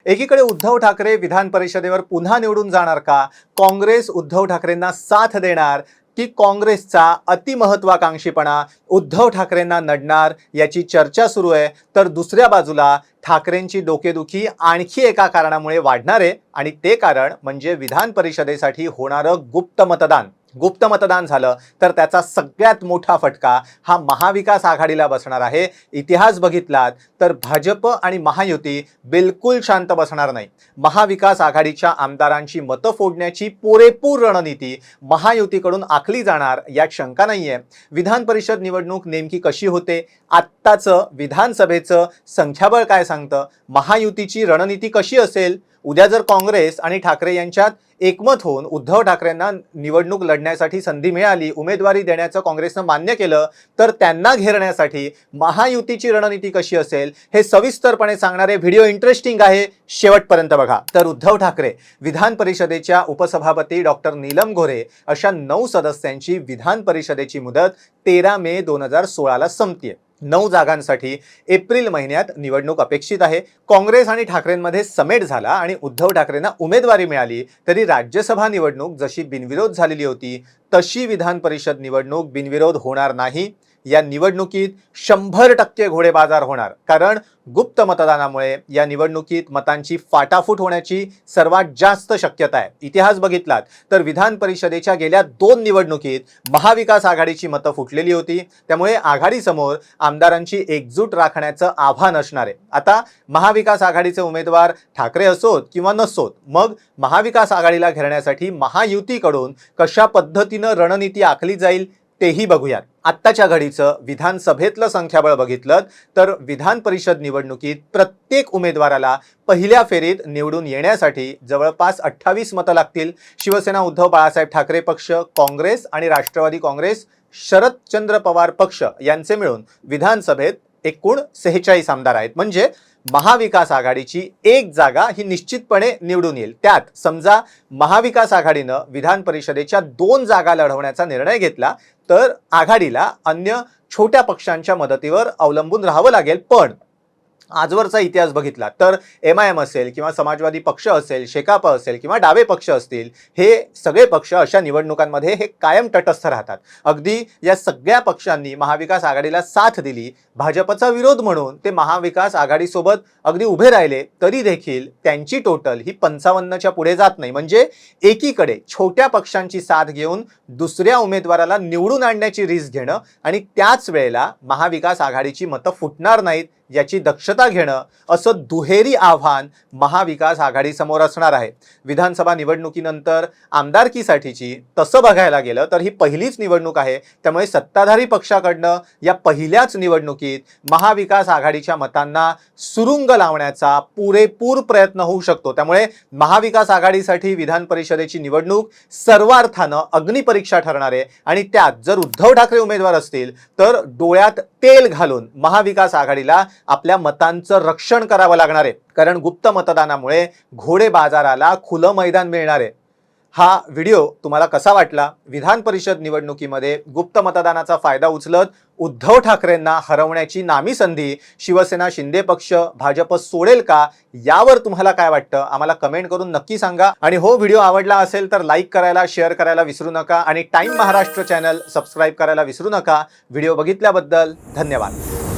एकीकडे उद्धव ठाकरे विधान परिषदेवर पुन्हा निवडून जाणार का? काँग्रेस उद्धव ठाकरेंना साथ देणार की काँग्रेसचा अतिमहत्वाकांक्षीपणा उद्धव ठाकरेंना नडणार याची चर्चा सुरू आहे। तर दुसऱ्या बाजूला ठाकरेंची डोकेदुखी आणखी एका कारणामुळे वाढणार आहे आणि ते कारण म्हणजे विधान परिषदेसाठी होणारं गुप्त मतदान झालं तर त्याचा सगळ्यात मोठा फटका हा महाविकास आघाडीला बसणार आहे। इतिहास बघितलात तर भाजप आणि महायुती बिलकुल शांत बसणार नाही। महाविकास आघाडीच्या आमदारांची मतं फोडण्याची पुरेपूर रणनीती महायुतीकडून आखली जाणार यात शंका नाहीये। विधान परिषद निवडणूक नेमकी कशी होते, आत्ताचं विधानसभेचं संख्याबळ काय सांगतं, महायुतीची रणनीती कशी असेल, उद्या जर काँग्रेस आणि ठाकरे यांच्यात एकमत होऊन उद्धव ठाकरेंना निवडणूक लढण्यासाठी संधी मिळाली, उमेदवारी देण्याचं काँग्रेसनं मान्य केलं तर त्यांना घेरण्यासाठी महायुतीची रणनीती कशी असेल हे सविस्तरपणे सांगणारे व्हिडिओ इंटरेस्टिंग आहे, शेवटपर्यंत बघा। तर उद्धव ठाकरे विधान परिषदेच्या उपसभापती डॉक्टर नीलम गोऱ्हे अशा 9 सदस्यांची विधान परिषदेची मुदत 13 मे 2016 ला संपते। 9 जागांसाठी एप्रिल महिन्यात निवडणूक अपेक्षित आहे। काँग्रेस आणि ठाकरेंमध्ये समेट झाला आणि उद्धव ठाकरेंना उमेदवारी मिळाली तरी राज्यसभा निवडणूक जशी बिनविरोध झालेली होती तशी विधान परिषद निवडणूक बिनविरोध होणार नाही। या निवडणुकीत 100% घोडेबाजार होणार, कारण गुप्त मतदानामुळे या निवडणुकीत मतांची फाटाफूट होण्याची सर्वात जास्त शक्यता आहे। इतिहास बघितलात तर विधान परिषदेच्या गेल्या 2 निवडणुकीत महाविकास आघाडीची मतं फुटलेली होती, त्यामुळे आघाडीसमोर आमदारांची एकजूट राखण्याचं आव्हान असणार आहे। आता महाविकास आघाडीचे उमेदवार ठाकरे असोत किंवा नसोत, मग महाविकास आघाडीला घेरण्यासाठी महायुतीकडून कशा पद्धतीनं रणनीती आखली जाईल तेही बघूयात। आत्ताच्या घडीचं विधानसभेतलं संख्याबळ बघितलं तर विधान परिषद निवडणुकीत प्रत्येक उमेदवाराला पहिल्या फेरीत निवडून येण्यासाठी जवळपास 28 मतं लागतील। शिवसेना उद्धव बाळासाहेब ठाकरे पक्ष, काँग्रेस आणि राष्ट्रवादी काँग्रेस शरदचंद्र पवार पक्ष यांचे मिळून विधानसभेत एकूण 46 आमदार आहेत, म्हणजे महाविकास आघाडीची 1 जागा ही निश्चितपणे निवडून येईल। त्यात समजा महाविकास आघाडीनं विधान परिषदेच्या 2 जागा लढवण्याचा निर्णय घेतला तर आघाडीला अन्य छोट्या पक्षांच्या मदतीवर अवलंबून राहावं लागेल। पण आजवरचा इतिहास बघितला तर MIM असेल किंवा समाजवादी पक्ष असेल, शेकाप असेल किंवा डावे पक्ष असतील, हे सगळे पक्ष अशा निवडणुकांमध्ये हे कायम तटस्थ राहतात। अगदी या सगळ्या पक्षांनी महाविकास आघाडीला साथ दिली, भाजपचा विरोध म्हणून ते महाविकास आघाडीसोबत अगदी उभे राहिले तरी देखील त्यांची टोटल ही 55च्या पुढे जात नाही। म्हणजे एकीकडे छोट्या पक्षांची साथ घेऊन दुसऱ्या उमेदवाराला निवडून आणण्याची रिस्क घेणं आणि त्याच वेळेला महाविकास आघाडीची मतं फुटणार नाहीत याची दक्षता घेणं, असं दुहेरी आव्हान महाविकास आघाडीसमोर असणार आहे। विधानसभा निवडणुकीनंतर आमदारकीसाठीची तसं बघायला गेलं तर ही पहिलीच निवडणूक आहे, त्यामुळे सत्ताधारी पक्षाकडनं या पहिल्याच निवडणुकीत महाविकास आघाडीच्या मतांना सुरुंग लावण्याचा पुरेपूर प्रयत्न होऊ शकतो। त्यामुळे महाविकास आघाडीसाठी विधान परिषदेची निवडणूक सर्वार्थानं अग्निपरीक्षा ठरणार आहे आणि त्यात जर उद्धव ठाकरे उमेदवार असतील तर डोळ्यात तेल घालून महाविकास आघाडीला आपल्या मतांचं रक्षण करावं लागणार आहे, कारण गुप्त मतदानामुळे घोडे बाजाराला खुलं मैदान मिळणार आहे। हा व्हिडिओ तुम्हाला कसा वाटला? विधान परिषद निवडणुकीमध्ये गुप्त मतदानाचा फायदा उचलत उद्धव ठाकरेंना हरवण्याची नामी संधी शिवसेना शिंदे पक्ष भाजप सोडेल का, यावर तुम्हाला काय वाटतं आम्हाला कमेंट करून नक्की सांगा। आणि हो व्हिडिओ आवडला असेल तर लाईक करायला, शेअर करायला विसरू नका आणि टाइम महाराष्ट्र चॅनल सबस्क्राईब करायला विसरू नका। व्हिडिओ बघितल्याबद्दल धन्यवाद।